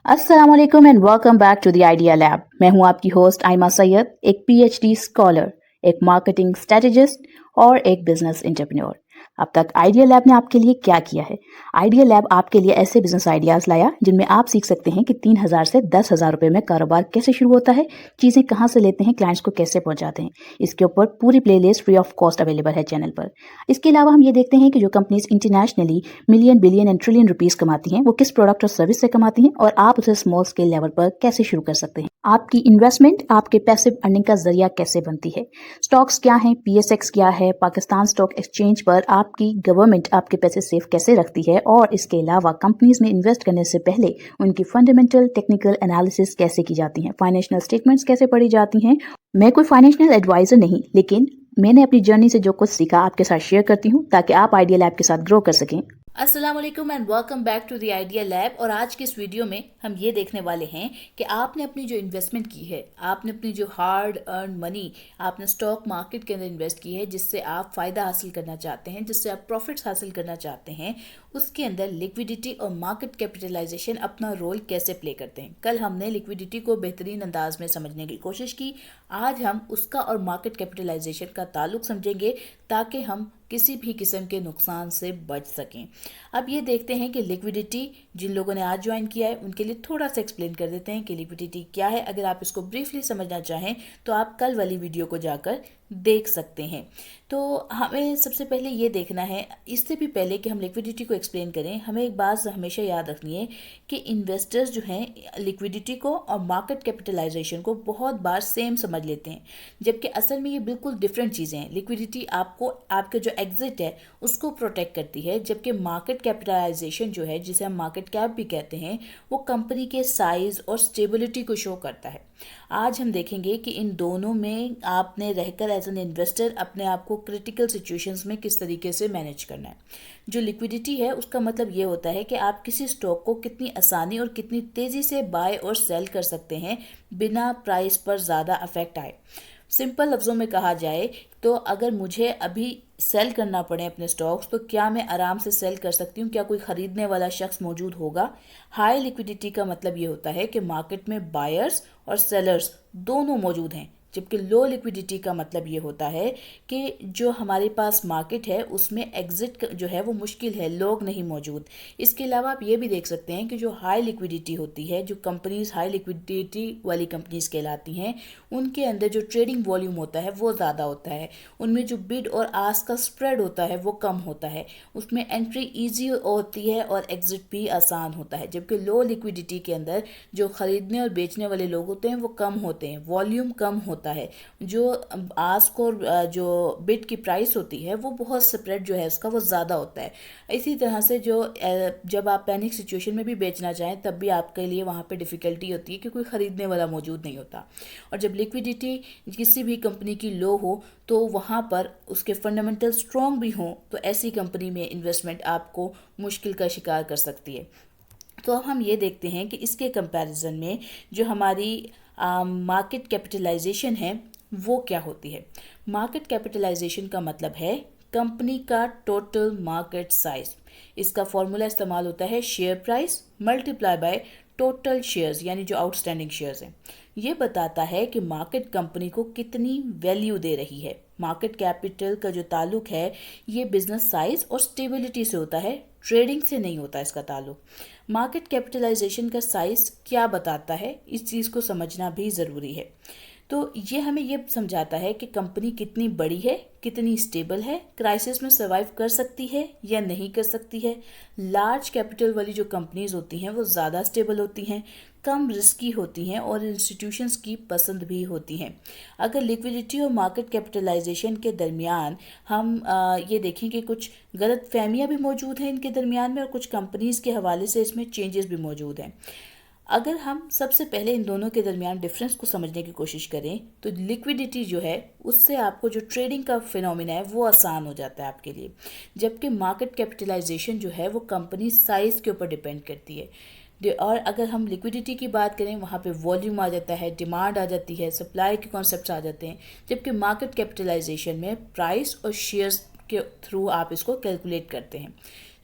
अस्सलाम वालेकुम and welcome back to the Idea Lab. मैं हूं आपकी होस्ट आयमा सैयद, एक पीएचडी स्कॉलर, एक मार्केटिंग स्ट्रेटेजिस्ट और एक बिजनेस एंटरप्रेन्योर। अब तक आइडिया लैब ने आपके लिए क्या किया है? आइडिया लैब आपके लिए ऐसे बिजनेस आइडियाज लाया जिनमें आप सीख सकते हैं कि 3,000 से 10,000 रुपए में कारोबार कैसे शुरू होता है, चीजें कहां से लेते हैं, क्लाइंट्स को कैसे पहुंचाते हैं। इसके ऊपर पूरी playlist free of cost available है चैनल पर। इसके अलावा हम ये देखते हैं कि जो companies internationally million, billion and trillion rupees कमाती हैं, वो किस प्रोडक्ट और सर्विस से कमाती हैं और आप उसे स्मॉल स्केल लेवल पर कैसे शुरू कर सकते हैं। आपकी इन्वेस्टमेंट आपके पैसिव अर्निंग का जरिया कैसे बनती है। स्टॉक्स क्या हैं, पीएसएक्स क्या है, पाकिस्तान स्टॉक एक्सचेंज पर आपकी गवर्नमेंट आपके पैसे सेफ कैसे रखती है, और इसके अलावा कंपनीज में इन्वेस्ट करने से पहले उनकी फंडामेंटल टेक्निकल एनालिसिस कैसे की जाती है, फाइनेंशियल स्टेटमेंट्स कैसे पढ़ी जाती हैं। मैं कोई फाइनेंशियल एडवाइजर नहीं, लेकिन मैंने अपनी जर्नी से जो कुछ सीखा आपके साथ शेयर करती हूँ ताकि आप आइडिया लैब के साथ ग्रो कर सकें। अस्सलाम वालेकुम and welcome back to the Idea Lab. और आज के इस वीडियो में हम ये देखने वाले हैं कि आपने अपनी जो इन्वेस्टमेंट की है, आपने अपनी जो हार्ड अर्न मनी आपने स्टॉक मार्केट के अंदर इन्वेस्ट की है, जिससे आप फ़ायदा हासिल करना चाहते हैं, जिससे आप प्रॉफिट्स हासिल करना चाहते हैं, उसके अंदर लिक्विडिटी और मार्केट कैपिटलाइजेशन अपना रोल कैसे प्ले करते हैं। कल हमने लिक्विडिटी को बेहतरीन अंदाज में समझने की कोशिश की। आज हम उसका और मार्केट कैपिटलाइजेशन का ताल्लुक समझेंगे ताकि हम किसी भी किस्म के नुकसान से बच सकें। अब ये देखते हैं कि लिक्विडिटी, जिन लोगों ने आज ज्वाइन किया है उनके लिए थोड़ा सा एक्सप्लेन कर देते हैं कि लिक्विडिटी क्या है। अगर आप इसको ब्रीफली समझना चाहें तो आप कल वाली वीडियो को जाकर देख सकते हैं। तो हमें सबसे पहले ये देखना है, इससे भी पहले कि हम लिक्विडिटी को एक्सप्लेन करें, हमें एक बात हमेशा याद रखनी है कि इन्वेस्टर्स जो हैं लिक्विडिटी को और मार्केट कैपिटलाइजेशन को बहुत बार सेम समझ लेते हैं, जबकि असल में ये बिल्कुल डिफरेंट चीज़ें हैं। लिक्विडिटी आपको आपके जो एग्जिट है उसको प्रोटेक्ट करती है, जबकि मार्केट कैपिटलाइजेशन जो है, जिसे हम मार्केट कैप भी कहते हैं, वो कंपनी के साइज और स्टेबिलिटी को शो करता है। आज हम देखेंगे कि इन दोनों में आपने रहकर एज एन इन्वेस्टर अपने आप को क्रिटिकल सिचुएशंस में किस तरीके से मैनेज करना है। जो लिक्विडिटी है उसका मतलब ये होता है कि आप किसी स्टॉक को कितनी आसानी और कितनी तेज़ी से बाय और सेल कर सकते हैं बिना प्राइस पर ज़्यादा अफेक्ट आए। सिंपल लफ्ज़ों में कहा जाए तो अगर मुझे अभी सेल करना पड़े अपने स्टॉक्स, तो क्या मैं आराम से सेल कर सकती हूँ? क्या कोई ख़रीदने वाला शख्स मौजूद होगा? हाई लिक्विडिटी का मतलब ये होता है कि मार्केट में बायर्स और सेलर्स दोनों मौजूद हैं, जबकि लो लिक्विडिटी का मतलब ये होता है कि जो हमारे पास मार्केट है उसमें एग्जिट जो है वो मुश्किल है, लोग नहीं मौजूद। इसके अलावा आप ये भी देख सकते हैं कि जो हाई लिक्विडिटी होती है, जो कंपनीज हाई लिक्विडिटी वाली कंपनीज कहलाती हैं, उनके अंदर जो ट्रेडिंग वॉल्यूम होता है वो ज़्यादा होता है, उनमें जो बिड और आस्क का स्प्रेड होता है वो कम होता है, उसमें एंट्री ईजी होती है और एग्जिट भी आसान होता है। जबकि लो लिक्विडिटी के अंदर जो ख़रीदने और बेचने वाले लोग होते हैं वो कम होते हैं, वॉल्यूम कम होता है, जो आस्क और जो बिड की प्राइस होती है वो बहुत स्प्रेड जो है उसका वो ज़्यादा होता है। इसी तरह से जो जब आप पैनिक सिचुएशन में भी बेचना चाहें तब भी आपके लिए वहाँ पे डिफ़िकल्टी होती है कि कोई ख़रीदने वाला मौजूद नहीं होता। और जब लिक्विडिटी किसी भी कंपनी की लो हो तो वहाँ पर उसके फंडामेंटल स्ट्रॉन्ग भी हों, तो ऐसी कंपनी में इन्वेस्टमेंट आपको मुश्किल का शिकार कर सकती है। तो अब हम ये देखते हैं कि इसके कंपैरिजन में जो हमारी मार्केट कैपिटलाइजेशन है वो क्या होती है। मार्केट कैपिटलाइजेशन का मतलब है कंपनी का टोटल मार्केट साइज। इसका फॉर्मूला इस्तेमाल होता है share price multiply by total shares, यानी जो आउटस्टैंडिंग शेयर्स हैं। ये बताता है कि मार्केट कंपनी को कितनी वैल्यू दे रही है। मार्केट कैपिटल का जो ताल्लुक है ये बिजनेस साइज और स्टेबिलिटी से होता है, ट्रेडिंग से नहीं होता इसका ताल्लुक। मार्केट कैपिटलाइजेशन का साइज क्या बताता है, इस चीज़ को समझना भी ज़रूरी है। तो ये हमें ये समझाता है कि कंपनी कितनी बड़ी है, कितनी स्टेबल है, क्राइसिस में सर्वाइव कर सकती है या नहीं कर सकती है। लार्ज कैपिटल वाली जो कंपनीज होती हैं वो ज़्यादा स्टेबल होती हैं, कम रिस्की होती हैं और इंस्टीट्यूशंस की पसंद भी होती हैं। अगर लिक्विडिटी और मार्केट कैपिटलाइजेशन के दरमियान हम ये देखें कि कुछ गलत फहमियाँ भी मौजूद हैं इनके दरमियान में, और कुछ कंपनीज़ के हवाले से इसमें चेंजेस भी मौजूद हैं। अगर हम सबसे पहले इन दोनों के दरमियान डिफरेंस को समझने की कोशिश करें तो लिक्विडिटी जो है उससे आपको जो ट्रेडिंग का फिनोमिना है वो आसान हो जाता है आपके लिए, जबकि मार्केट कैपिटलाइजेशन जो है वो कंपनी साइज़ के ऊपर डिपेंड करती है। और अगर हम लिक्विडिटी की बात करें वहाँ पे वॉल्यूम आ जाता है, डिमांड आ जाती है, सप्लाई के कॉन्सेप्ट्स आ जाते हैं, जबकि मार्केट कैपिटलाइजेशन में प्राइस और शेयर्स के थ्रू आप इसको कैलकुलेट करते हैं।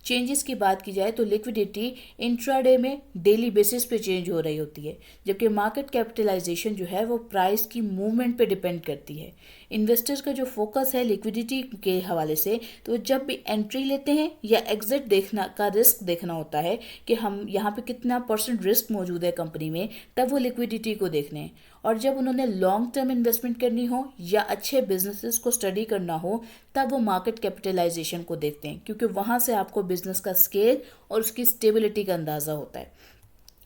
चेंजेस की बात की जाए तो लिक्विडिटी इंट्राडे में डेली बेसिस पे चेंज हो रही होती है, जबकि मार्केट कैपिटलाइजेशन जो है वो प्राइस की मूवमेंट पे डिपेंड करती है। इन्वेस्टर्स का जो फोकस है लिक्विडिटी के हवाले से, तो वो जब भी एंट्री लेते हैं या एग्जिट देखना का रिस्क देखना होता है कि हम यहाँ पे कितना % रिस्क मौजूद है कंपनी में, तब वो लिक्विडिटी को देखने हैं। और जब उन्होंने लॉन्ग टर्म इन्वेस्टमेंट करनी हो या अच्छे बिजनेसेस को स्टडी करना हो, तब वो मार्केट कैपिटलाइजेशन को देखते हैं, क्योंकि वहाँ से आपको बिजनेस का स्केल और उसकी स्टेबिलिटी का अंदाज़ा होता है।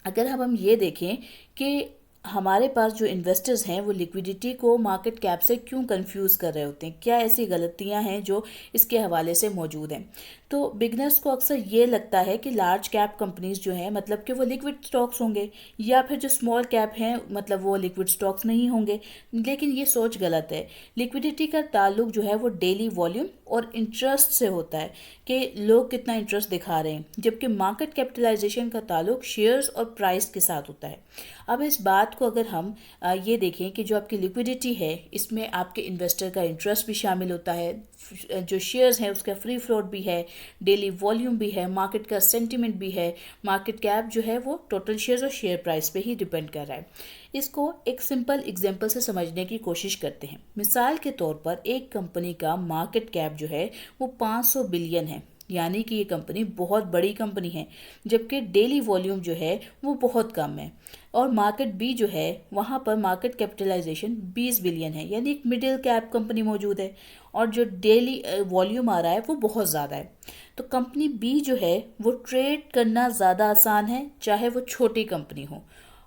अगर हम ये देखें कि हमारे पास जो इन्वेस्टर्स हैं वो लिक्विडिटी को मार्केट कैप से क्यों कंफ्यूज कर रहे होते हैं, क्या ऐसी गलतियां हैं जो इसके हवाले से मौजूद हैं, तो बिगनर्स को अक्सर ये लगता है कि लार्ज कैप कंपनीज जो हैं मतलब कि वो लिक्विड स्टॉक्स होंगे, या फिर जो स्मॉल कैप हैं मतलब वो लिक्विड स्टॉक्स नहीं होंगे। लेकिन ये सोच गलत है। लिक्विडिटी का ताल्लुक जो है वो डेली वॉल्यूम और इंटरेस्ट से होता है कि लोग कितना इंटरेस्ट दिखा रहे हैं, जबकि मार्केट कैपिटलाइजेशन का ताल्लुक शेयर्स और प्राइस के साथ होता है। अब इस बात को अगर हम ये देखें कि जो आपकी लिक्विडिटी है इसमें आपके इन्वेस्टर का इंटरेस्ट भी शामिल होता है, जो शेयर्स हैं उसका फ्री फ्लोट भी है, डेली वॉल्यूम भी है, मार्केट का सेंटीमेंट भी है, मार्केट कैप जो है वो टोटल शेयर्स और शेयर प्राइस पे ही डिपेंड कर रहा है। इसको एक सिंपल एग्जांपल से समझने की कोशिश करते हैं। मिसाल के तौर पर एक कंपनी का मार्केट कैप जो है वो 500 बिलियन है, यानी कि ये कंपनी बहुत बड़ी कंपनी है, जबकि डेली वॉल्यूम जो है वो बहुत कम है। और मार्केट बी जो है वहाँ पर मार्केट कैपिटलाइजेशन 20 बिलियन है, यानी एक मिडिल कैप कंपनी मौजूद है, और जो डेली वॉल्यूम आ रहा है वो बहुत ज़्यादा है। तो कंपनी बी जो है वो ट्रेड करना ज़्यादा आसान है, चाहे वो छोटी कंपनी हो।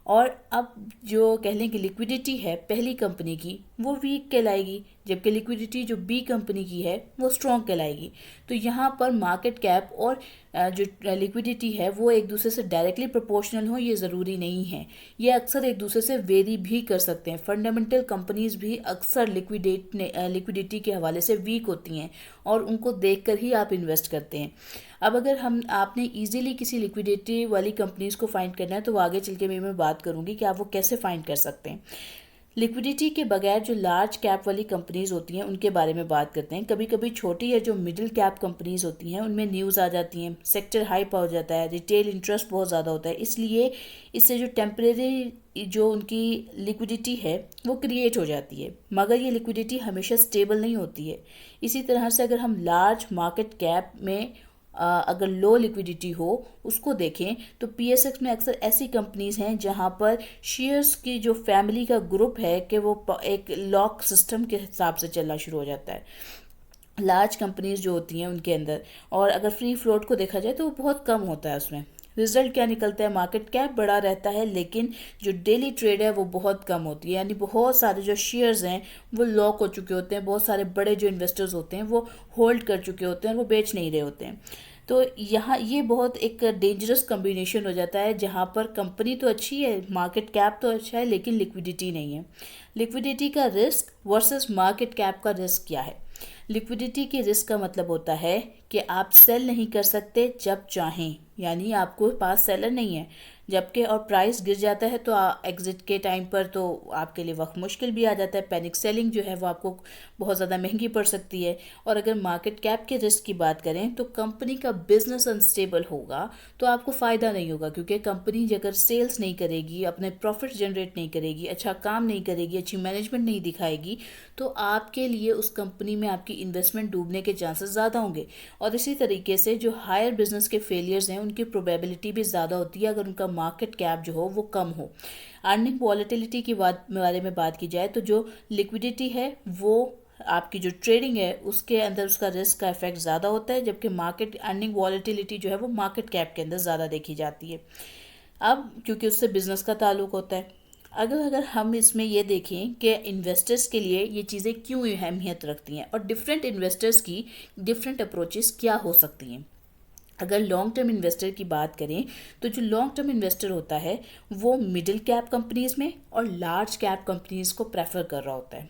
और अब जो कह लें कि लिक्विडिटी है पहली कंपनी की वो वीक कहलाएगी, जबकि लिक्विडिटी जो बी कंपनी की है वो स्ट्रॉन्ग कहलाएगी। तो यहाँ पर मार्केट कैप और जो लिक्विडिटी है वो एक दूसरे से डायरेक्टली प्रोपोर्शनल हो ये ज़रूरी नहीं है, ये अक्सर एक दूसरे से वेरी भी कर सकते हैं। फंडामेंटल कंपनीज भी अक्सर लिक्विडिटी के हवाले से वीक होती हैं और उनको देखकर ही आप इन्वेस्ट करते हैं। अब अगर आपने इजीली किसी लिक्विडिटी वाली कंपनीज को फाइंड करना है तो आगे चल के मैं बात करूंगी कि आप वो कैसे फाइंड कर सकते हैं। लिक्विडिटी के बगैर जो लार्ज कैप वाली कंपनीज होती हैं उनके बारे में बात करते हैं। कभी कभी छोटी या जो मिडिल कैप कंपनीज होती हैं उनमें न्यूज़ आ जाती हैं, सेक्टर हाइप हो जाता है, रिटेल इंटरेस्ट बहुत ज़्यादा होता है, इसलिए इससे जो टेम्परेरी जो उनकी लिक्विडिटी है वो क्रिएट हो जाती है, मगर ये लिक्विडिटी हमेशा स्टेबल नहीं होती है। इसी तरह से अगर हम लार्ज मार्केट कैप में अगर लो लिक्विडिटी हो उसको देखें तो पीएसएक्स में अक्सर ऐसी कंपनीज हैं जहां पर शेयर्स की जो फैमिली का ग्रुप है कि वो एक लॉक सिस्टम के हिसाब से चलना शुरू हो जाता है लार्ज कंपनीज जो होती हैं उनके अंदर। और अगर फ्री फ्लोट को देखा जाए तो वो बहुत कम होता है। उसमें रिजल्ट क्या निकलता है, मार्केट कैप बड़ा रहता है लेकिन जो डेली ट्रेड है वो बहुत कम होती है, यानी बहुत सारे जो शेयर्स हैं वो लॉक हो चुके होते हैं, बहुत सारे बड़े जो इन्वेस्टर्स होते हैं वो होल्ड कर चुके होते हैं और वो बेच नहीं रहे होते हैं। तो यहाँ ये बहुत एक डेंजरस कम्बिनेशन हो जाता है जहाँ पर कंपनी तो अच्छी है, मार्केट कैप तो अच्छा है, लेकिन लिक्विडिटी नहीं है। लिक्विडिटी का रिस्क वर्सेस मार्केट कैप का रिस्क क्या है? लिक्विडिटी के रिस्क का मतलब होता है कि आप सेल नहीं कर सकते जब चाहें, यानी आपको पास सेलर नहीं है, जबकि और प्राइस गिर जाता है तो एग्जिट के टाइम पर तो आपके लिए वक्त मुश्किल भी आ जाता है। पैनिक सेलिंग जो है वो आपको बहुत ज़्यादा महंगी पड़ सकती है। और अगर मार्केट कैप के रिस्क की बात करें तो कंपनी का बिजनेस अनस्टेबल होगा तो आपको फ़ायदा नहीं होगा, क्योंकि कंपनी अगर सेल्स नहीं करेगी, अपने प्रॉफिट जनरेट नहीं करेगी, अच्छा काम नहीं करेगी, अच्छी मैनेजमेंट नहीं दिखाएगी, तो आपके लिए उस कंपनी में आपकी इन्वेस्टमेंट डूबने के चांसेस ज़्यादा होंगे। और इसी तरीके से जो हायर बिजनेस के फेलियर्स हैं उनकी प्रोबेबिलिटी भी ज़्यादा होती है अगर उनका मार्केट कैप जो हो वो कम हो। अर्निंग वॉलेटिलिटी की बारे में बात की जाए तो जो लिक्विडिटी है वो आपकी जो ट्रेडिंग है उसके अंदर उसका रिस्क का इफेक्ट ज़्यादा होता है, जबकि मार्केट अर्निंग वॉलेटिलिटी जो है वो मार्केट कैप के अंदर ज़्यादा देखी जाती है। अब क्योंकि उससे बिजनेस का ताल्लुक होता है। अगर हम इसमें ये देखें कि इन्वेस्टर्स के लिए ये चीज़ें क्यों अहमियत रखती हैं और डिफरेंट इन्वेस्टर्स की डिफरेंट अप्रोचेस क्या हो सकती हैं। अगर लॉन्ग टर्म इन्वेस्टर की बात करें तो जो लॉन्ग टर्म इन्वेस्टर होता है वो मिडिल कैप कंपनीज में और लार्ज कैप कंपनीज को प्रेफर कर रहा होता है।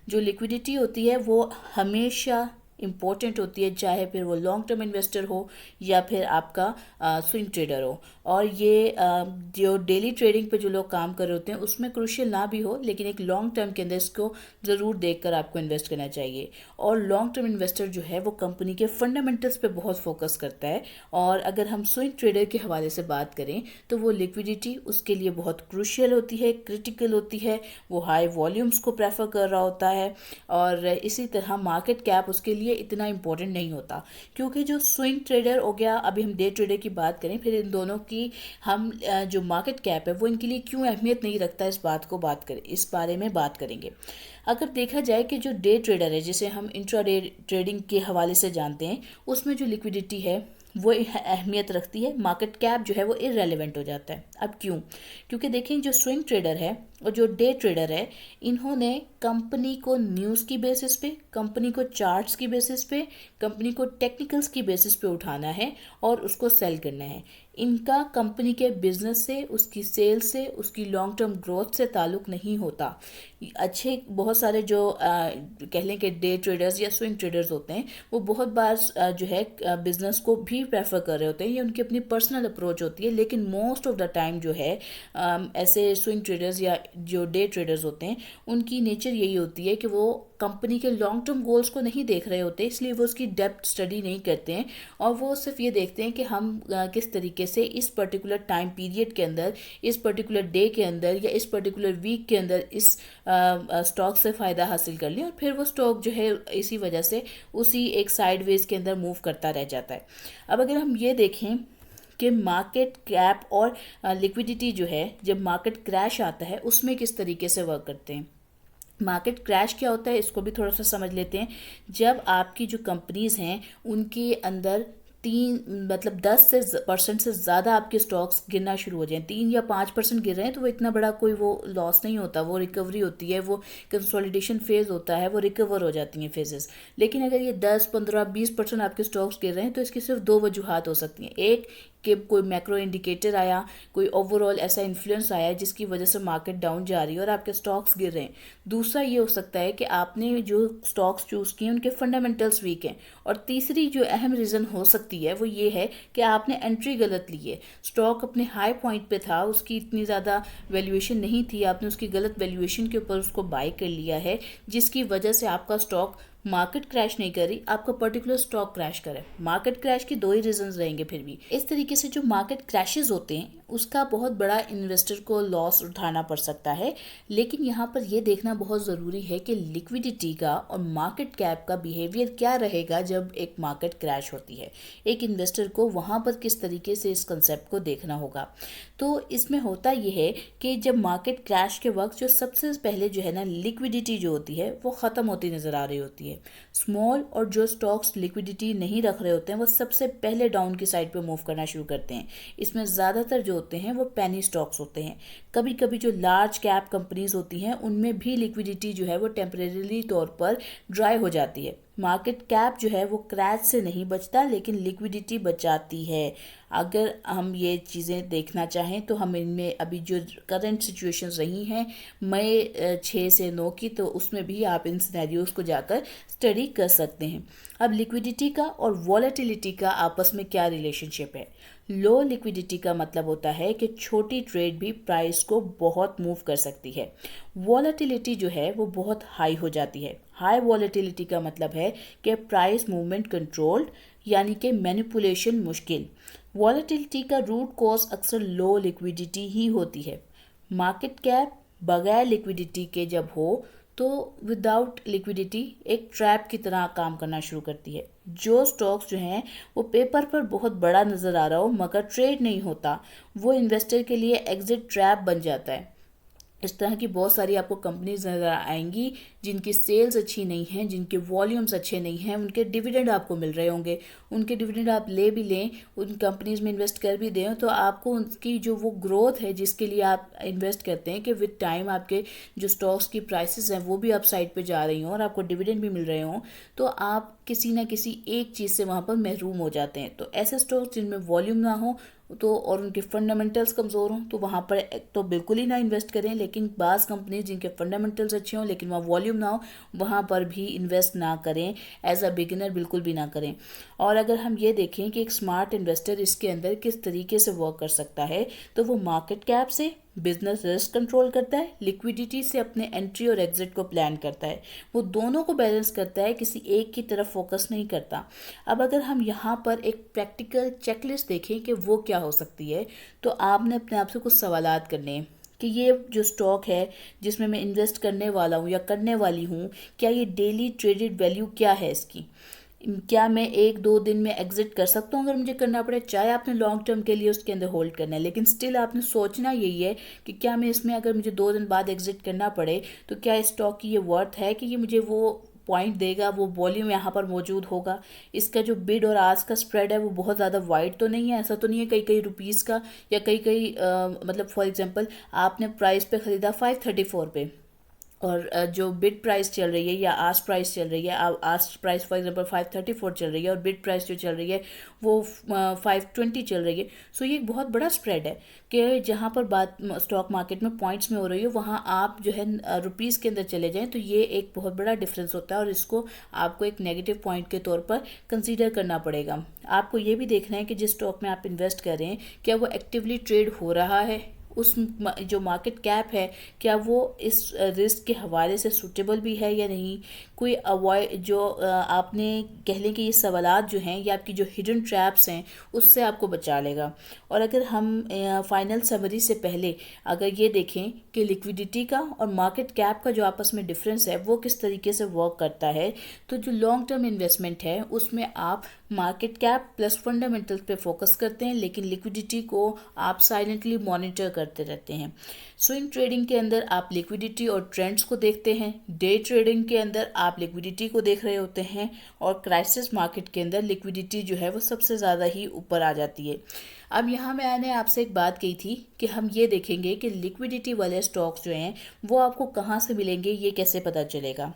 जो लिक्विडिटी होती है वो हमेशा इम्पोर्टेंट होती है, चाहे फिर वो लॉन्ग टर्म इन्वेस्टर हो या फिर आपका स्विंग ट्रेडर हो। और ये जो डेली ट्रेडिंग पे जो लोग काम कर रहे होते हैं उसमें क्रूशियल ना भी हो, लेकिन एक लॉन्ग टर्म के अंदर इसको ज़रूर देखकर आपको इन्वेस्ट करना चाहिए। और लॉन्ग टर्म इन्वेस्टर जो है वो कंपनी के फंडामेंटल्स पे बहुत फोकस करता है। और अगर हम स्विंग ट्रेडर के हवाले से बात करें तो वो लिक्विडिटी उसके लिए बहुत क्रूशियल होती है, क्रिटिकल होती है, वो हाई वॉल्यूम्स को प्रेफर कर रहा होता है। और इसी तरह मार्केट कैप उसके लिए इतना इम्पोर्टेंट नहीं होता, क्योंकि जो स्विंग ट्रेडर हो गया, अभी हम डे ट्रेडर की बात करें, फिर इन दोनों की हम जो मार्केट कैप है वो इनके लिए क्यों अहमियत नहीं रखता, इस बारे में बात करेंगे। अगर देखा जाए कि जो डे ट्रेडर है, जिसे हम इंट्राडे ट्रेडिंग के हवाले से जानते हैं, उसमें जो लिक्विडिटी है वो अहमियत रखती है, मार्केट कैप जो है वो इररेलेवेंट हो जाता है। अब क्यों? क्योंकि देखें, जो स्विंग ट्रेडर है और जो डे ट्रेडर है, इन्होंने कंपनी को न्यूज़ की बेसिस पे, कंपनी को चार्ट्स की बेसिस पे, कंपनी को टेक्निकल्स की बेसिस पे उठाना है और उसको सेल करना है। इनका कंपनी के बिजनेस से, उसकी सेल्स से, उसकी लॉन्ग टर्म ग्रोथ से ताल्लुक नहीं होता। अच्छे बहुत सारे जो कह लें कि डे ट्रेडर्स या स्विंग ट्रेडर्स होते हैं, वो बहुत बार जो है बिजनेस को भी प्रेफर कर रहे होते हैं, ये उनकी अपनी पर्सनल अप्रोच होती है। लेकिन मोस्ट ऑफ द टाइम जो है ऐसे स्विंग ट्रेडर्स या जो डे ट्रेडर्स होते हैं, उनकी नेचर यही होती है कि वो कंपनी के लॉन्ग टर्म गोल्स को नहीं देख रहे होते, इसलिए वो उसकी डेप्थ स्टडी नहीं करते हैं। और वो सिर्फ ये देखते हैं कि हम किस तरीके से इस पर्टिकुलर टाइम पीरियड के अंदर, इस पर्टिकुलर डे के अंदर या इस पर्टिकुलर वीक के अंदर इस स्टॉक से फ़ायदा हासिल कर लें, और फिर वो स्टॉक जो है इसी वजह से उसी एक साइडवेज के अंदर मूव करता रह जाता है। अब अगर हम ये देखें कि मार्केट कैप और लिक्विडिटी जो है, जब मार्केट क्रैश आता है उसमें किस तरीके से वर्क करते हैं। मार्केट क्रैश क्या होता है इसको भी थोड़ा सा समझ लेते हैं। जब आपकी जो कंपनीज हैं उनके अंदर 10% से ज़्यादा आपके स्टॉक्स गिरना शुरू हो जाएं, 3 या 5% गिर रहे हैं, तो वो इतना बड़ा कोई वो लॉस नहीं होता, वो रिकवरी होती है, वो कंसोलिडेशन फेज़ होता है, वो रिकवर हो जाती हैं फेजेस। लेकिन अगर ये 10, 15, 20% आपके स्टॉक्स गिर रहे हैं तो इसकी सिर्फ दो वजूहात हो सकती हैं। एक कि कोई मैक्रो इंडिकेटर आया, कोई ओवरऑल ऐसा इन्फ्लुएंस आया जिसकी वजह से मार्केट डाउन जा रही है और आपके स्टॉक्स गिर रहे हैं। दूसरा ये हो सकता है कि आपने जो स्टॉक्स चूज़ किए उनके फंडामेंटल्स वीक हैं। और तीसरी जो अहम रीज़न हो सकती है वो ये है कि आपने एंट्री गलत ली है। स्टॉक अपने हाई पॉइंट पे था, उसकी इतनी ज़्यादा वैल्यूएशन नहीं थी, आपने उसकी गलत वैल्यूएशन के ऊपर उसको बाय कर लिया है, जिसकी वजह से आपका स्टॉक मार्केट क्रैश नहीं करी, आपका पर्टिकुलर स्टॉक क्रैश करे। मार्केट क्रैश के दो ही रीजंस रहेंगे फिर भी। इस तरीके से जो मार्केट क्रैशेस होते हैं उसका बहुत बड़ा इन्वेस्टर को लॉस उठाना पड़ सकता है। लेकिन यहाँ पर यह देखना बहुत ज़रूरी है कि लिक्विडिटी का और मार्केट कैप का बिहेवियर क्या रहेगा जब एक मार्केट क्रैश होती है। एक इन्वेस्टर को वहाँ पर किस तरीके से इस कंसेप्ट को देखना होगा। तो इसमें होता यह है कि जब मार्केट क्रैश के वक्त जो सबसे पहले जो है ना, लिक्विडिटी जो होती है वो ख़त्म होती नज़र आ रही होती है। स्मॉल और जो स्टॉक्स लिक्विडिटी नहीं रख रहे होते हैं वो सबसे पहले डाउन की साइड पे मूव करना शुरू करते हैं। इसमें ज़्यादातर जो होते हैं वो पेनी स्टॉक्स होते हैं। कभी कभी जो लार्ज कैप कंपनीज होती हैं उनमें भी लिक्विडिटी जो है वो टेम्परेरी तौर पर ड्राई हो जाती है। मार्केट कैप जो है वो क्रैश से नहीं बचता, लेकिन लिक्विडिटी बचाती है। अगर हम ये चीज़ें देखना चाहें तो हम इनमें अभी जो करंट सिचुएशंस रही हैं मई 6 से 9 की, तो उसमें भी आप इन सिनेरियोज को जाकर स्टडी कर सकते हैं। अब लिक्विडिटी का और वॉलेटिलिटी का आपस में क्या रिलेशनशिप है। लो लिक्विडिटी का मतलब होता है कि छोटी ट्रेड भी प्राइस को बहुत मूव कर सकती है। वॉलेटिलिटी जो है वो बहुत हाई हो जाती है। हाई वॉलेटिलिटी का मतलब है कि प्राइस मूवमेंट कंट्रोल्ड, यानी कि मैनिपुलेशन मुश्किल। वॉलेटिलिटी का रूट कॉज अक्सर लो लिक्विडिटी ही होती है। मार्केट कैप बगैर लिक्विडिटी के जब हो तो विदाउट लिक्विडिटी एक ट्रैप की तरह काम करना शुरू करती है। जो स्टॉक्स जो हैं वो पेपर पर बहुत बड़ा नज़र आ रहा हो मगर ट्रेड नहीं होता, वो इन्वेस्टर के लिए एग्जिट ट्रैप बन जाता है। इस तरह की बहुत सारी आपको कंपनीज नज़र आएंगी जिनकी सेल्स अच्छी नहीं हैं, जिनके वॉल्यूम्स अच्छे नहीं हैं, उनके डिविडेंड आपको मिल रहे होंगे। उनके डिविडेंड आप ले भी लें, उन कंपनीज में इन्वेस्ट कर भी दें, तो आपको उनकी जो वो ग्रोथ है जिसके लिए आप इन्वेस्ट करते हैं कि विद टाइम आपके जो स्टॉक्स की प्राइसेस हैं वो भी अप साइड पे जा रही हों और आपको डिविडेंड भी मिल रहे हों, तो आप किसी ना किसी एक चीज़ से वहाँ पर महरूम हो जाते हैं। तो ऐसे स्टॉक्स जिनमें वॉल्यूम ना हो तो और उनके फंडामेंटल्स कमज़ोर हों तो वहाँ पर तो बिल्कुल ही ना इन्वेस्ट करें। लेकिन बाज़ कंपनीज जिनके फंडामेंटल्स अच्छे हों लेकिन वहाँ वॉल्यूम ना हो, वहाँ पर भी इन्वेस्ट ना करें, एज अ बिगिनर बिल्कुल भी ना करें। और अगर हम ये देखें कि एक स्मार्ट इन्वेस्टर इसके अंदर किस तरीके से वर्क कर सकता है, तो वो मार्केट कैप से बिजनेस रिस्क कंट्रोल करता है, लिक्विडिटी से अपने एंट्री और एग्जिट को प्लान करता है, वो दोनों को बैलेंस करता है, किसी एक की तरफ फोकस नहीं करता। अब अगर हम यहाँ पर एक प्रैक्टिकल चेकलिस्ट देखें कि वो क्या हो सकती है, तो आपने अपने आप से कुछ सवालात करने हैं कि ये जो स्टॉक है जिसमें मैं इन्वेस्ट करने वाला हूँ या करने वाली हूँ, क्या ये डेली ट्रेडेड वैल्यू क्या है इसकी, क्या मैं 1-2 दिन में एग्जिट कर सकता हूँ अगर मुझे करना पड़े। चाहे आपने लॉन्ग टर्म के लिए उसके अंदर होल्ड करना है, लेकिन स्टिल आपने सोचना यही है कि क्या मैं इसमें अगर मुझे 2 दिन बाद एग्जिट करना पड़े तो क्या इस स्टॉक की ये वर्थ है कि ये मुझे वो पॉइंट देगा, वो वॉल्यूम यहाँ पर मौजूद होगा, इसका जो बिड और आस्क का स्प्रेड है वो बहुत ज़्यादा वाइड तो नहीं है, ऐसा तो नहीं है कई कई रुपीज़ का या कई कई मतलब फॉर एग्जांपल आपने प्राइस पे ख़रीदा 534 पे और जो बिड प्राइस चल रही है या आस्क प्राइस चल रही है, आस्क प्राइस फॉर एग्जांपल 534 चल रही है और बिड प्राइस जो चल रही है वो 520 चल रही है। सो ये एक बहुत बड़ा स्प्रेड है कि जहाँ पर बात स्टॉक मार्केट में पॉइंट्स में हो रही है वहाँ आप जो है रुपीज़ के अंदर चले जाएं, तो ये एक बहुत बड़ा डिफरेंस होता है और इसको आपको एक नेगेटिव पॉइंट के तौर पर कंसीडर करना पड़ेगा। आपको ये भी देखना है कि जिस स्टॉक में आप इन्वेस्ट कर रहे हैं क्या वो एक्टिवली ट्रेड हो रहा है, उस जो मार्केट कैप है क्या वो इस रिस्क के हवाले से सूटेबल भी है या नहीं, कोई अवॉइड जो आपने कह लें कि ये सवालात जो हैं ये आपकी जो हिडन ट्रैप्स हैं उससे आपको बचा लेगा। और अगर हम फाइनल समरी से पहले अगर ये देखें कि लिक्विडिटी का और मार्केट कैप का जो आपस में डिफरेंस है वो किस तरीके से वर्क करता है, तो जो लॉन्ग टर्म इन्वेस्टमेंट है उसमें आप मार्केट कैप प्लस फंडामेंटल्स पे फोकस करते हैं लेकिन लिक्विडिटी को आप साइलेंटली मॉनिटर करते रहते हैं। स्विंग ट्रेडिंग के अंदर आप लिक्विडिटी और ट्रेंड्स को देखते हैं, डे ट्रेडिंग के अंदर आप लिक्विडिटी को देख रहे होते हैं और क्राइसिस मार्केट के अंदर लिक्विडिटी जो है वो सबसे ज़्यादा ही ऊपर आ जाती है। अब यहाँ मैंने आपसे एक बात कही थी कि हम ये देखेंगे कि लिक्विडिटी वाले स्टॉक्स जो हैं वो आपको कहाँ से मिलेंगे, ये कैसे पता चलेगा।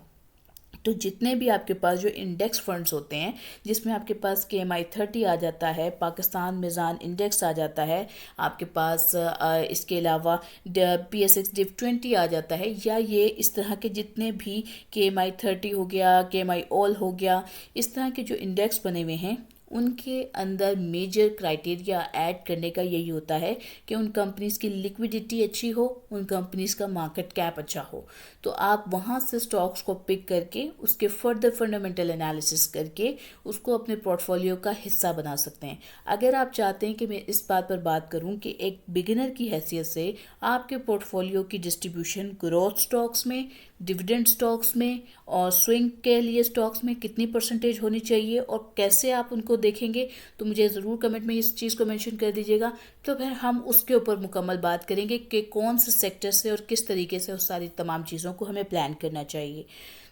तो जितने भी आपके पास जो इंडेक्स फंड्स होते हैं जिसमें आपके पास KMI30 आ जाता है, पाकिस्तान मिज़ान इंडेक्स आ जाता है, आपके पास इसके अलावा PSX Div 20 आ जाता है, या ये इस तरह के जितने भी KMI30 हो गया, KMI All हो गया, इस तरह के जो इंडेक्स बने हुए हैं उनके अंदर मेजर क्राइटेरिया ऐड करने का यही होता है कि उन कंपनीज़ की लिक्विडिटी अच्छी हो, उन कंपनीज़ का मार्केट कैप अच्छा हो। तो आप वहाँ से स्टॉक्स को पिक करके उसके फर्दर फंडामेंटल एनालिसिस करके उसको अपने पोर्टफोलियो का हिस्सा बना सकते हैं। अगर आप चाहते हैं कि मैं इस बात पर बात करूं कि एक बिगिनर की हैसियत से आपके पोर्टफोलियो की डिस्ट्रीब्यूशन ग्रोथ स्टॉक्स में, डिविडेंड स्टॉक्स में और स्विंग के लिए स्टॉक्स में कितनी परसेंटेज होनी चाहिए और कैसे आप उनको देखेंगे, तो मुझे ज़रूर कमेंट में इस चीज़ को मेंशन कर दीजिएगा। तो फिर हम उसके ऊपर मुकम्मल बात करेंगे कि कौन से सेक्टर से और किस तरीके से उस सारी तमाम चीज़ों को हमें प्लान करना चाहिए।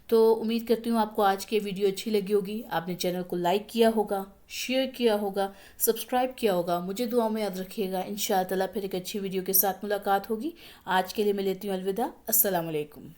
तो उम्मीद करती हूँ आपको आज की वीडियो अच्छी लगी होगी, आपने चैनल को लाइक किया होगा, शेयर किया होगा, सब्सक्राइब किया होगा। मुझे दुआ में याद रखिएगा। इंशाअल्लाह फिर एक अच्छी वीडियो के साथ मुलाकात होगी। आज के लिए मैं लेती हूँ अलविदा। अस्सलाम वालेकुम।